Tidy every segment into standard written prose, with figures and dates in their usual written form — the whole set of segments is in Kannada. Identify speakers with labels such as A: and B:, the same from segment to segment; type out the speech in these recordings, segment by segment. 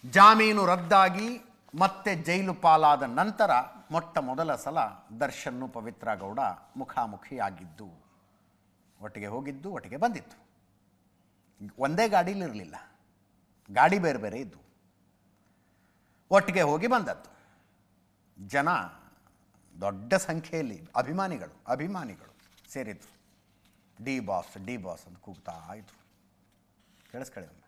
A: ಜಾಮೀನು ರದ್ದಾಗಿ ಮತ್ತೆ ಜೈಲು ಪಾಲಾದ ನಂತರ ಮೊಟ್ಟ ಮೊದಲ ಸಲ ದರ್ಶನ್ ಪವಿತ್ರ ಗೌಡ ಮುಖಾಮುಖಿಯಾಗಿದ್ದು, ಒಟ್ಟಿಗೆ ಹೋಗಿದ್ದು, ಒಟ್ಟಿಗೆ ಬಂದಿತ್ತು. ಒಂದೇ ಗಾಡೀಲಿರಲಿಲ್ಲ, ಗಾಡಿ ಬೇರೆ ಬೇರೆ ಇದ್ದು, ಒಟ್ಟಿಗೆ ಹೋಗಿ ಬಂದದ್ದು. ಜನ ದೊಡ್ಡ ಸಂಖ್ಯೆಯಲ್ಲಿ ಅಭಿಮಾನಿಗಳು ಸೇರಿದ್ರು. ಡಿ ಬಾಸ್ ಅಂತ ಕೂಗ್ತಾ ಇದ್ರು. ಕೇಳಿಸ್ಕೊಳ್ಳಿ.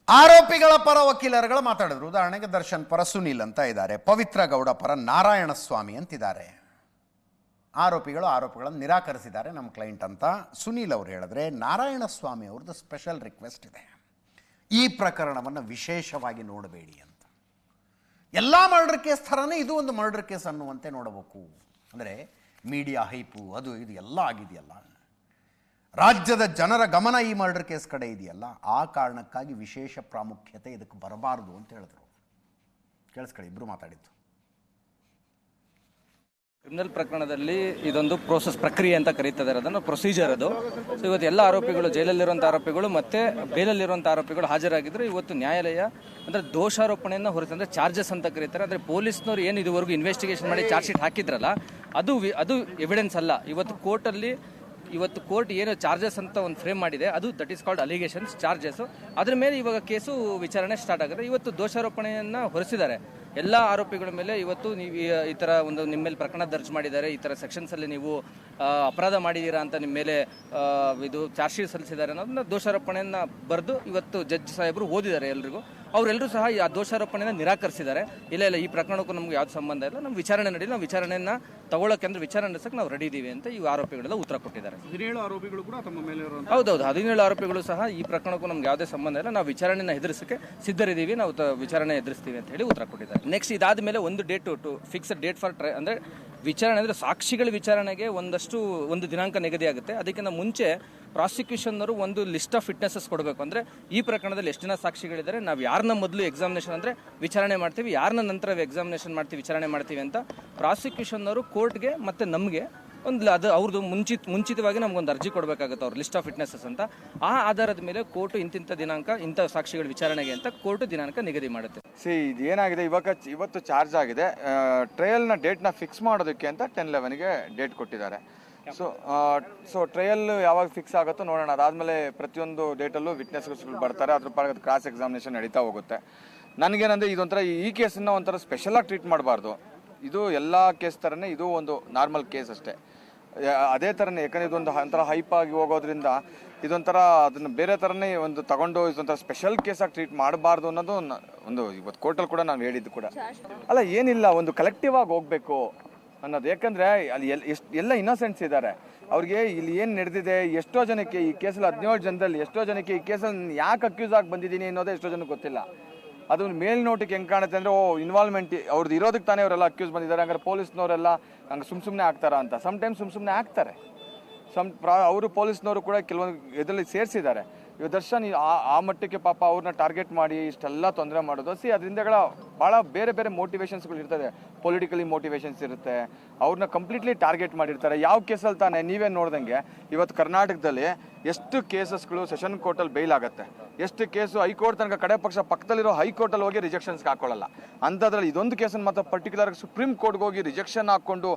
A: ಆರೋಪಿಗಳ ಪರ ವಕೀಲರುಗಳು ಮಾತಾಡಿದ್ರು. ಉದಾಹರಣೆಗೆ ದರ್ಶನ್ ಪರ ಸುನೀಲ್ ಅಂತ ಇದ್ದಾರೆ, ಪವಿತ್ರ ಗೌಡ ಪರ ನಾರಾಯಣ ಸ್ವಾಮಿ ಅಂತಿದ್ದಾರೆ. ಆರೋಪಿಗಳನ್ನು ನಿರಾಕರಿಸಿದ್ದಾರೆ ನಮ್ಮ ಕ್ಲೈಂಟ್ ಅಂತ ಸುನೀಲ್ ಅವರು ಹೇಳಿದ್ರೆ, ನಾರಾಯಣ ಸ್ವಾಮಿ ಅವ್ರದ್ದು ಸ್ಪೆಷಲ್ ರಿಕ್ವೆಸ್ಟ್ ಇದೆ, ಈ ಪ್ರಕರಣವನ್ನು ವಿಶೇಷವಾಗಿ ನೋಡಬೇಡಿ ಅಂತ. ಎಲ್ಲ ಮರ್ಡರ್ ಕೇಸ್ ಥರನೇ ಇದು ಒಂದು ಮರ್ಡರ್ ಕೇಸ್ ಅನ್ನುವಂತೆ ನೋಡಬೇಕು. ಅಂದರೆ ಮೀಡಿಯಾ ಹೈಪು ಅದು ಇದು ಎಲ್ಲ ಆಗಿದೆಯಲ್ಲ, ರಾಜ್ಯದ ಜನರ ಗಮನ ಈ ಮರ್ಡರ್ ಕೇಸ್ ಕಡೆ ಇದೆಯಲ್ಲ, ಆ ಕಾರಣಕ್ಕಾಗಿ ವಿಶೇಷ ಪ್ರಾಮುಖ್ಯತೆ ಇದಕ್ಕೆ ಬರಬಾರ್ದು ಅಂತ ಹೇಳಿದ್ರು. ಕೇಳಿಸ್ಕೊಳ್ಳಿ, ಇಬ್ಬರು ಮಾತಾಡಿದ್ದು.
B: ಕ್ರಿಮಿನಲ್ ಪ್ರಕರಣದಲ್ಲಿ ಇದೊಂದು ಪ್ರಕ್ರಿಯೆ ಅಂತ ಕರೀತಾರೆ, ಅದನ್ನು ಪ್ರೊಸೀಜರ್ ಅದು. ಸೊ ಇವತ್ತು ಎಲ್ಲ ಆರೋಪಿಗಳು, ಜೈಲಲ್ಲಿರುವಂಥ ಆರೋಪಿಗಳು ಮತ್ತು ಬೇಲಲ್ಲಿರುವಂಥ ಆರೋಪಿಗಳು ಹಾಜರಾಗಿದ್ದರು. ಇವತ್ತು ನ್ಯಾಯಾಲಯ ಅಂದರೆ ದೋಷಾರೋಪಣೆಯನ್ನು ಹೊರತು, ಅಂದರೆ ಚಾರ್ಜಸ್ ಅಂತ ಕರೀತಾರೆ. ಅಂದರೆ ಪೊಲೀಸ್ನವ್ರು ಏನು ಇದುವರೆಗೂ ಇನ್ವೆಸ್ಟಿಗೇಷನ್ ಮಾಡಿ ಚಾರ್ಜ್ ಶೀಟ್ ಹಾಕಿದ್ರಲ್ಲ, ಅದು ಎವಿಡೆನ್ಸ್ ಅಲ್ಲ. ಇವತ್ತು ಕೋರ್ಟ್ ಏನು ಚಾರ್ಜಸ್ ಅಂತ ಒಂದು ಫ್ರೇಮ್ ಮಾಡಿದೆ, ಅದು that is called allegations, charges. ಅದ್ರ ಮೇಲೆ ಇವಾಗ ಕೇಸು ವಿಚಾರಣೆ ಸ್ಟಾರ್ಟ್ ಆಗಿದೆ. ಇವತ್ತು ದೋಷಾರೋಪಣೆಯನ್ನು ಹೊರಿಸಿದ್ದಾರೆ ಎಲ್ಲ ಆರೋಪಿಗಳ ಮೇಲೆ. ಇವತ್ತು ನೀವು ಈ ಥರ ಒಂದು ನಿಮ್ಮ ಮೇಲೆ ಪ್ರಕರಣ ದರ್ಜ್ ಮಾಡಿದ್ದಾರೆ, ಈ ಥರ ಸೆಕ್ಷನ್ಸಲ್ಲಿ ನೀವು ಅಪರಾಧ ಮಾಡಿದ್ದೀರಾ ಅಂತ ನಿಮ್ಮ ಮೇಲೆ ಇದು ಚಾರ್ಜ್ ಶೀಟ್ ಸಲ್ಲಿಸಿದ್ದಾರೆ ಅನ್ನೋದನ್ನ ದೋಷಾರೋಪಣೆಯನ್ನು ಬರೆದು ಇವತ್ತು ಜಡ್ಜ್ ಸಾಹೇಬರು ಓದಿದ್ದಾರೆ ಎಲ್ರಿಗೂ. ಅವರೆಲ್ಲರೂ ಸಹ ಆ ದೋಷಾರೋಪಣೆಯನ್ನು ನಿರಾಕರಿಸಿದ್ದಾರೆ. ಇಲ್ಲ ಈ ಪ್ರಕರಣಕ್ಕೂ ನಮ್ಗೆ ಯಾವ್ದು ಸಂಬಂಧ ಇಲ್ಲ, ನಮ್ಮ ವಿಚಾರಣೆ ನಡೀಲಿ, ನಾವು ವಿಚಾರಣೆಯನ್ನು ತಗೊಳ್ಳೋಕೆ ಅಂದ್ರೆ ವಿಚಾರಣೆ ನಡೆಸಕ್ಕೆ ನಾವು ರೆಡಿ ಇದ್ದೀವಿ ಅಂತ ಈ ಆರೋಪಿಗಳೆಲ್ಲ ಉತ್ತರ ಕೊಟ್ಟಿದ್ದಾರೆ.
C: 17 ಆರೋಪಿಗಳು ಕೂಡ ತಮ್ಮ ಮೇಲೆ
B: ಹೌದೌದು, 17 ಆರೋಪಿಗಳು ಸಹ ಈ ಪ್ರಕರಣಕ್ಕೂ ನಮ್ಗೆ ಯಾವುದೇ ಸಂಬಂಧ ಇಲ್ಲ, ನಾವು ವಿಚಾರಣೆನ ಎದುರಿಸಕ್ಕೆ ಸಿದ್ಧರಿದ್ದೀವಿ, ನಾವು ವಿಚಾರಣೆ ಎದುರಿಸ್ತೀವಿ ಅಂತ ಹೇಳಿ ಉತ್ತರ ಕೊಟ್ಟಿದ್ದಾರೆ. ನೆಕ್ಸ್ಟ್ ಇದಾದ ಮೇಲೆ ಒಂದು ಫಿಕ್ಸ್ಡ್ ಡೇಟ್ ಫಾರ್ ಅಂದರೆ ವಿಚಾರಣೆ ಅಂದರೆ ಸಾಕ್ಷಿಗಳ ವಿಚಾರಣೆಗೆ ಒಂದು ದಿನಾಂಕ ನಿಗದಿ ಆಗುತ್ತೆ. ಅದಕ್ಕಿಂತ ಮುಂಚೆ ಪ್ರಾಸಿಕ್ಯೂಷನ್ನವರು ಒಂದು ಲಿಸ್ಟ್ ಆಫ್ ವಿಟ್ನೆಸಸ್ ಕೊಡಬೇಕು. ಅಂದರೆ ಈ ಪ್ರಕರಣದಲ್ಲಿ ಎಷ್ಟು ಜನ ಸಾಕ್ಷಿಗಳಿದ್ದಾರೆ, ನಾವು ಯಾರನ್ನ ಮೊದಲು ಎಕ್ಸಾಮಿನೇಷನ್ ಅಂದರೆ ವಿಚಾರಣೆ ಮಾಡ್ತೀವಿ, ಯಾರನ್ನ ನಂತರ ಎಕ್ಸಾಮಿನೇಷನ್ ಮಾಡ್ತೀವಿ, ವಿಚಾರಣೆ ಮಾಡ್ತೀವಿ ಅಂತ ಪ್ರಾಸಿಕ್ಯೂಷನ್ನವರು ಕೋರ್ಟ್ಗೆ ಮತ್ತು ನಮಗೆ ಅದು ಅವ್ರದ್ದು ಮುಂಚಿತವಾಗಿ ನಮಗೊಂದು ಅರ್ಜಿ ಕೊಡಬೇಕಾಗುತ್ತೆ, ಅವ್ರ ಲಿಸ್ಟ್ ಆಫ್ ವಿಟ್ನೆಸಸ್ ಅಂತ. ಆ ಆಧಾರದ ಮೇಲೆ ಕೋರ್ಟು ಇಂತಿಂಥ ದಿನಾಂಕ, ಇಂಥ ಸಾಕ್ಷಿಗಳ ವಿಚಾರಣೆಗೆ ಅಂತ ಕೋರ್ಟು ದಿನಾಂಕ ನಿಗದಿ ಮಾಡುತ್ತೆ.
D: ಇದು ಏನಾಗಿದೆ, ಇವತ್ತು ಚಾರ್ಜ್ ಆಗಿದೆ, ಟ್ರಯಲ್ನ ಡೇಟ್ನ ಫಿಕ್ಸ್ ಮಾಡೋದಕ್ಕೆ ಅಂತ 10/11ಗೆ ಡೇಟ್ ಕೊಟ್ಟಿದ್ದಾರೆ. ಸೊ ಟ್ರಯಲ್ ಯಾವಾಗ ಫಿಕ್ಸ್ ಆಗುತ್ತೋ ನೋಡೋಣ. ಅದಾದಮೇಲೆ ಪ್ರತಿಯೊಂದು ಡೇಟಲ್ಲೂ ವಿಟ್ನೆಸ್ಗಳು ಬರ್ತಾರೆ, ಅದ್ರ ಪರ ಕ್ರಾಸ್ ಎಕ್ಸಾಮಿನೇಷನ್ ನಡೀತಾ ಹೋಗುತ್ತೆ. ನನಗೇನಂದರೆ ಇದೊಂಥರ ಈ ಕೇಸನ್ನು ಒಂಥರ ಸ್ಪೆಷಲಾಗಿ ಟ್ರೀಟ್ ಮಾಡಬಾರ್ದು. ಇದು ಎಲ್ಲ ಕೇಸ್ ಥರನೇ, ಇದು ಒಂದು ನಾರ್ಮಲ್ ಕೇಸ್ ಅಷ್ಟೇ. ಅದೇ ಥರನೇ, ಯಾಕಂದರೆ ಇದೊಂದು ಒಂಥರ ಹೈಪ್ ಆಗಿ ಹೋಗೋದ್ರಿಂದ ಇದೊಂಥರ ಅದನ್ನು ಬೇರೆ ಥರನೇ ಒಂದು ತಗೊಂಡು ಇದೊಂಥರ ಸ್ಪೆಷಲ್ ಕೇಸಾಗಿ ಟ್ರೀಟ್ ಮಾಡಬಾರ್ದು ಅನ್ನೋದು ಒಂದು ಇವತ್ತು ಕೋರ್ಟಲ್ಲಿ ಕೂಡ ನಾವು ಹೇಳಿದ್ದು ಕೂಡ ಅಲ್ಲ. ಏನಿಲ್ಲ, ಒಂದು ಕಲೆಕ್ಟಿವ್ ಆಗಿ ಹೋಗಬೇಕು ಅನ್ನೋದು. ಯಾಕಂದರೆ ಅಲ್ಲಿ ಎಲ್ಲ ಇನ್ನೋಸೆಂಟ್ಸ್ ಇದ್ದಾರೆ, ಅವ್ರಿಗೆ ಇಲ್ಲಿ ಏನು ನಡೆದಿದೆ, ಎಷ್ಟೋ ಜನಕ್ಕೆ ಈ ಕೇಸಲ್ಲಿ 17 ಜನರಲ್ಲಿ ಎಷ್ಟೋ ಜನಕ್ಕೆ ಈ ಕೇಸಲ್ಲಿ ಯಾಕೆ ಅಕ್ಯೂಸ್ ಆಗಿ ಬಂದಿದ್ದೀನಿ ಅನ್ನೋದೇ ಎಷ್ಟೋ ಜನಕ್ಕೆ ಗೊತ್ತಿಲ್ಲ. ಅದು ಮೇಲ್ನೋಟಕ್ಕೆ ಹೆಂಗೆ ಕಾಣುತ್ತೆ ಅಂದರೆ, ಇನ್ವಾಲ್ವ್ಮೆಂಟ್ ಅವ್ರದ್ದು ಇರೋದಕ್ಕೆ ತಾನೇ ಅವರೆಲ್ಲ ಅಕ್ಯೂಸ್ ಬಂದಿದ್ದಾರೆ, ಹಂಗಾರೆ ಪೊಲೀಸ್ನವರೆಲ್ಲ ಹಂಗೆ ಸುಮ್ಮನೆ ಆಗ್ತಾರ ಅಂತ. ಟೈಮ್ ಸುಮ್ಮನೆ ಆಗ್ತಾರೆ. ಅವರು ಪೊಲೀಸ್ನವರು ಕೂಡ ಕೆಲವೊಂದು ಇದರಲ್ಲಿ ಸೇರಿಸಿದ್ದಾರೆ. ಇವಾಗ ದರ್ಶನ್ ಆ ಮಟ್ಟಕ್ಕೆ ಪಾಪ ಅವ್ರನ್ನ ಟಾರ್ಗೆಟ್ ಮಾಡಿ ಇಷ್ಟೆಲ್ಲ ತೊಂದರೆ ಮಾಡೋದು. ಅದರಿಂದಗಳ ಭಾಳ ಬೇರೆ ಬೇರೆ ಮೋಟಿವೇಶನ್ಸ್ಗಳು ಇರ್ತದೆ, ಪೊಲಿಟಿಕಲಿ ಮೋಟಿವೇಶನ್ಸ್ ಇರುತ್ತೆ, ಅವ್ರನ್ನ ಕಂಪ್ಲೀಟ್ಲಿ ಟಾರ್ಗೆಟ್ ಮಾಡಿರ್ತಾರೆ. ಯಾವ ಕೇಸಲ್ಲಿ ತಾನೇ ನೀವೇ ನೋಡ್ದಂಗೆ ಇವತ್ತು ಕರ್ನಾಟಕದಲ್ಲಿ ಎಷ್ಟು ಕೇಸಸ್ಗಳು ಸೆಷನ್ ಕೋರ್ಟಲ್ಲಿ ಬೇಲ್ ಆಗುತ್ತೆ, ಎಷ್ಟು ಕೇಸು ಹೈಕೋರ್ಟ್ ತನಕ ಕಡೆ ಪಕ್ಷ ಪಕ್ಕದಲ್ಲಿರೋ ಹೈಕೋರ್ಟಲ್ಲಿ ಹೋಗಿ ರಿಜೆಕ್ಷನ್ಸ್ಗೆ ಹಾಕೊಳ್ಳಲ್ಲ. ಅಂಥದ್ರಲ್ಲಿ ಇದೊಂದು ಕೇಸನ್ನು ಮಾತ್ರ ಪರ್ಟಿಕ್ಯುಲರ್ ಸುಪ್ರೀಂ ಕೋರ್ಟ್ಗೆ ಹೋಗಿ ರಿಜೆಕ್ಷನ್ ಹಾಕ್ಕೊಂಡು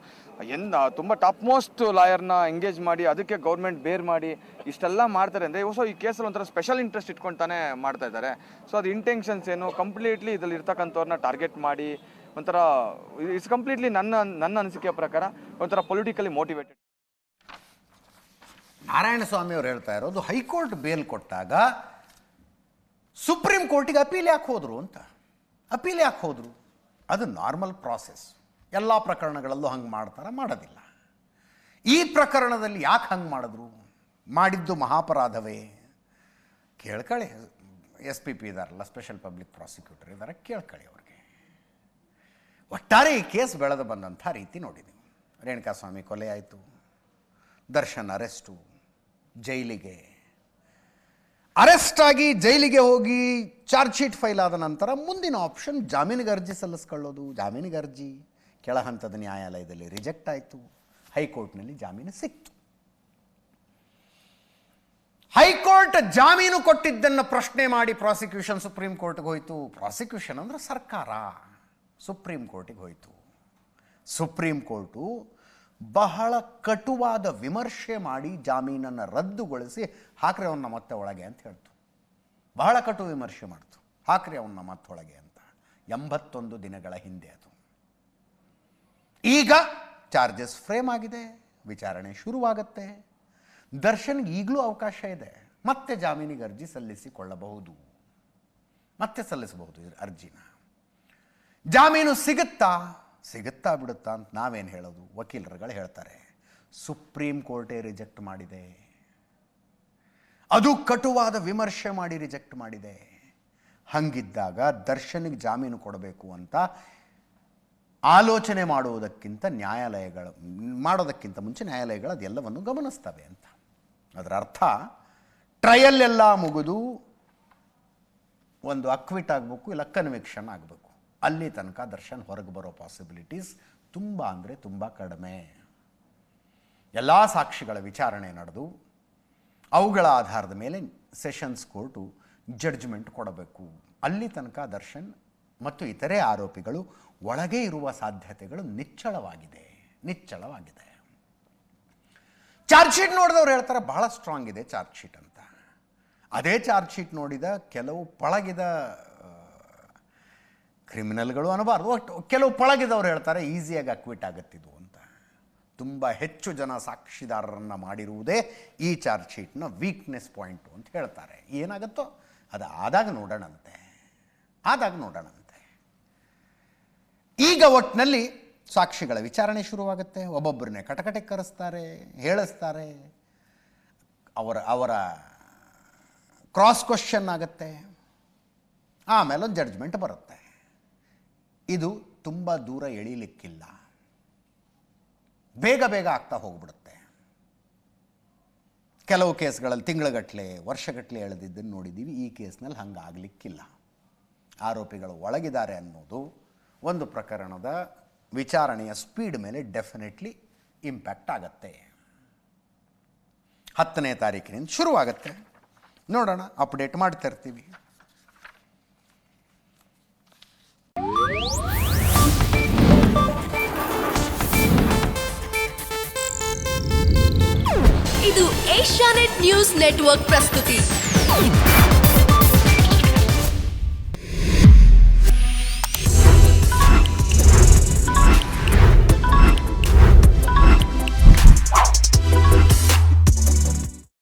D: ತುಂಬ ಟಾಪ್ ಮೋಸ್ಟ್ ಲಾಯರ್ನ ಎಂಗೇಜ್ ಮಾಡಿ ಅದಕ್ಕೆ ಗೌರ್ಮೆಂಟ್ ಬೇರ್ ಮಾಡಿ ಇಷ್ಟೆಲ್ಲ ಮಾಡ್ತಾರೆ ಅಂದರೆ ಹೊಸ ಈ ಕೇಸಲ್ಲಿ ಒಂಥರ ಸ್ಪೆಷಲ್ ಇಂಟ್ರೆಸ್ಟ್ ಇಟ್ಕೊಂತಾನೆ ಮಾಡ್ತಾ ಇದ್ದಾರೆ. ಸೊ ಅದು ಇಂಟೆನ್ಷನ್ಸ್ ಏನು, ಕಂಪ್ಲೀಟ್ಲಿ ಇದರಲ್ಲಿ ಇರ್ತಕ್ಕಂಥವ್ರನ್ನ ಟಾರ್ಗೆಟ್ ಮಾಡಿ ಒಂಥರ ಇಟ್ಸ್ ಕಂಪ್ಲೀಟ್ಲಿ ನನ್ನ ಅನಿಸಿಕೆಯ ಪ್ರಕಾರ ಒಂಥರ ಪೊಲಿಟಿಕಲಿ ಮೋಟಿವೇಟೆಡ್.
A: ನಾರಾಯಣ ಸ್ವಾಮಿ ಅವರು ಹೇಳ್ತಾ ಇರೋದು, ಹೈಕೋರ್ಟ್ ಬೇಲ್ ಕೊಟ್ಟಾಗ ಸುಪ್ರೀಂ ಕೋರ್ಟಿಗೆ ಅಪೀಲ್ ಯಾಕೆ ಹೋದರು ಅಂತ. ಅಪೀಲ್ ಯಾಕೆ ಹೋದರು? ಅದು ನಾರ್ಮಲ್ ಪ್ರಾಸೆಸ್, ಎಲ್ಲ ಪ್ರಕರಣಗಳಲ್ಲೂ ಹಂಗೆ ಮಾಡೋದಿಲ್ಲ. ಈ ಪ್ರಕರಣದಲ್ಲಿ ಯಾಕೆ ಹಂಗೆ ಮಾಡಿದ್ರು? ಮಾಡಿದ್ದು ಮಹಾಪರಾಧವೇ? ಕೇಳ್ಕೊಳ್ಳಿ, SPP ಇದಾರಲ್ಲ, ಸ್ಪೆಷಲ್ ಪಬ್ಲಿಕ್ ಪ್ರಾಸಿಕ್ಯೂಟರ್ ಇದ್ದಾರೆ, ಕೇಳ್ಕೊಳ್ಳಿ ಅವ್ರಿಗೆ. ಒಟ್ಟಾರೆ ಈ ಕೇಸ್ ಬೆಳೆದು ಬಂದಂಥ ರೀತಿ ನೋಡಿದ್ದೀವಿ. ರೇಣುಕಾಸ್ವಾಮಿ ಕೊಲೆ ಆಯಿತು, ದರ್ಶನ್ ಅರೆಸ್ಟು, ಜೈಲಿಗೆ, ಅರೆಸ್ಟ್ ಆಗಿ ಜೈಲಿಗೆ ಹೋಗಿ ಚಾರ್ಜ್ ಶೀಟ್ ಫೈಲ್ ಆದ ನಂತರ ಮುಂದಿನ ಆಪ್ಷನ್ ಜಾಮೀನಿಗೆ ಅರ್ಜಿ ಸಲ್ಲಿಸ್ಕೊಳ್ಳೋದು. ಜಾಮೀನಿಗೆ ಅರ್ಜಿ ಕೆಳ ಹಂತದ ನ್ಯಾಯಾಲಯದಲ್ಲಿ ರಿಜೆಕ್ಟ್ ಆಯಿತು, ಹೈಕೋರ್ಟ್ನಲ್ಲಿ ಜಾಮೀನು ಸಿಕ್ತು. ಹೈಕೋರ್ಟ್ ಜಾಮೀನು ಕೊಟ್ಟಿದ್ದನ್ನು ಪ್ರಶ್ನೆ ಮಾಡಿ ಪ್ರಾಸಿಕ್ಯೂಷನ್ ಸುಪ್ರೀಂ ಕೋರ್ಟ್ಗೆ ಹೋಯಿತು. ಪ್ರಾಸಿಕ್ಯೂಷನ್ ಅಂದರೆ ಸರ್ಕಾರ ಸುಪ್ರೀಂ ಕೋರ್ಟಿಗೆ ಹೋಯಿತು. ಸುಪ್ರೀಂ ಕೋರ್ಟು ಬಹಳ ಕಟುವಾದ ವಿಮರ್ಶೆ ಮಾಡಿ ಜಾಮೀನನ್ನು ರದ್ದುಗೊಳಿಸಿ ಹಾಕ್ರೆ ಅವನ್ನ ಮತ್ತೆ ಒಳಗೆ ಅಂತ ಹೇಳ್ತು. ಬಹಳ ಕಟು ವಿಮರ್ಶೆ ಮಾಡ್ತು, ಹಾಕ್ರೆ ಅವನ್ನ ಮತ್ತೊಳಗೆ ಅಂತ. 81 ದಿನಗಳ ಹಿಂದೆ ಅದು. ಈಗ ಚಾರ್ಜಸ್ ಫ್ರೇಮ್ ಆಗಿದೆ, ವಿಚಾರಣೆ ಶುರುವಾಗತ್ತೆ. ದರ್ಶನ್ಗೆ ಈಗಲೂ ಅವಕಾಶ ಇದೆ, ಮತ್ತೆ ಜಾಮೀನಿಗೆ ಅರ್ಜಿ ಸಲ್ಲಿಸಿಕೊಳ್ಳಬಹುದು, ಮತ್ತೆ ಸಲ್ಲಿಸಬಹುದು ಅರ್ಜಿನ. ಜಾಮೀನು ಸಿಗುತ್ತಾ ಬಿಡುತ್ತಾ ಅಂತ ನಾವೇನು ಹೇಳೋದು? ವಕೀಲರುಗಳು ಹೇಳ್ತಾರೆ ಸುಪ್ರೀಂ ಕೋರ್ಟೇ ರಿಜೆಕ್ಟ್ ಮಾಡಿದೆ, ಅದು ಕಟುವಾದ ವಿಮರ್ಶೆ ಮಾಡಿ ರಿಜೆಕ್ಟ್ ಮಾಡಿದೆ. ಹಂಗಿದ್ದಾಗ ದರ್ಶನ್ಗೆ ಜಾಮೀನು ಕೊಡಬೇಕು ಅಂತ ಆಲೋಚನೆ ಮಾಡೋದಕ್ಕಿಂತ ಮುಂಚೆ ನ್ಯಾಯಾಲಯಗಳು ಅದೆಲ್ಲವನ್ನು ಗಮನಿಸ್ತವೆ ಅಂತ. ಅದರ ಅರ್ಥ ಟ್ರಯಲ್ ಎಲ್ಲ ಮುಗಿದು ಒಂದು ಅಕ್ವಿಟ್ ಆಗಬೇಕು, ಇಲ್ಲ ಕನ್ವಿಕ್ಷನ್ ಆಗಬೇಕು. ಅಲ್ಲಿ ತನಕ ದರ್ಶನ್ ಹೊರಗೆ ಬರೋ ಪಾಸಿಬಿಲಿಟೀಸ್ ತುಂಬ ಅಂದರೆ ತುಂಬ ಕಡಿಮೆ. ಎಲ್ಲ ಸಾಕ್ಷಿಗಳ ವಿಚಾರಣೆ ನಡೆದು ಅವುಗಳ ಆಧಾರದ ಮೇಲೆ ಸೆಷನ್ಸ್ ಕೋರ್ಟು ಜಡ್ಜ್ಮೆಂಟ್ ಕೊಡಬೇಕು. ಅಲ್ಲಿ ತನಕ ದರ್ಶನ್ ಮತ್ತು ಇತರೆ ಆರೋಪಿಗಳು ಒಳಗೆ ಇರುವ ಸಾಧ್ಯತೆಗಳು ನಿಚ್ಚಳವಾಗಿದೆ. ಚಾರ್ಜ್ ಶೀಟ್ ನೋಡಿದವ್ರು ಹೇಳ್ತಾರೆ ಬಹಳ ಸ್ಟ್ರಾಂಗ್ ಇದೆ ಚಾರ್ಜ್ ಶೀಟ್ ಅಂತ. ಅದೇ ಚಾರ್ಜ್ ಶೀಟ್ ನೋಡಿದ ಕೆಲವು ಪಳಗಿದ ಕ್ರಿಮಿನಲ್ಗಳು ಅನ್ನಬಾರ್ದು, ಕೆಲವು ಪಳಗಿದವ್ರು ಹೇಳ್ತಾರೆ ಈಸಿಯಾಗಿ ಅಕ್ವಿಟ್ ಆಗುತ್ತಿದ್ದು ಅಂತ. ತುಂಬ ಹೆಚ್ಚು ಜನ ಸಾಕ್ಷಿದಾರರನ್ನು ಮಾಡಿರುವುದೇ ಈ ಚಾರ್ಜ್ ಶೀಟ್ನ ವೀಕ್ನೆಸ್ ಪಾಯಿಂಟು ಅಂತ ಹೇಳ್ತಾರೆ. ಏನಾಗುತ್ತೋ ಅದು ಆದಾಗ ನೋಡೋಣಂತೆ. ಈಗ ಒಟ್ಟಿನಲ್ಲಿ ಸಾಕ್ಷಿಗಳ ವಿಚಾರಣೆ ಶುರುವಾಗುತ್ತೆ. ಒಬ್ಬೊಬ್ಬರನ್ನೇ ಕಟಕಟೆಗೆ ಕರೆಸ್ತಾರೆ, ಹೇಳಿಸ್ತಾರೆ, ಅವರ ಕ್ರಾಸ್ ಕ್ವಶನ್ ಆಗುತ್ತೆ, ಆಮೇಲೆ ಒಂದು ಜಡ್ಜ್ಮೆಂಟ್ ಬರುತ್ತೆ. ಇದು ತುಂಬ ದೂರ ಎಳೀಲಿಕ್ಕಿಲ್ಲ, ಬೇಗ ಆಗ್ತಾ ಹೋಗ್ಬಿಡುತ್ತೆ. ಕೆಲವು ಕೇಸ್ಗಳಲ್ಲಿ ತಿಂಗಳಗಟ್ಟಲೆ ವರ್ಷಗಟ್ಟಲೆ ಎಳೆದಿದ್ದನ್ನು ನೋಡಿದ್ದೀವಿ. ಈ ಕೇಸ್ನಲ್ಲಿ ಹಂಗೆ ಆಗಲಿಕ್ಕಿಲ್ಲ. ಆರೋಪಿಗಳು ಒಳಗಿದ್ದಾರೆ ಅನ್ನೋದು ಒಂದು ಪ್ರಕರಣದ ವಿಚಾರಣೆಯ ಸ್ಪೀಡ್ ಮೇಲೆ ಡೆಫಿನೆಟ್ಲಿ ಇಂಪ್ಯಾಕ್ಟ್ ಆಗತ್ತೆ. 10ನೇ ತಾರೀಕಿನಿಂದ ಶುರುವಾಗತ್ತೆ. ನೋಡೋಣ, ಅಪ್ಡೇಟ್ ಮಾಡ್ತಾ ಇರ್ತೀವಿ.
E: ಇದು ಏಷ್ಯಾನೆಟ್ ನ್ಯೂಸ್ ನೆಟ್ವರ್ಕ್ ಪ್ರಸ್ತುತಿ.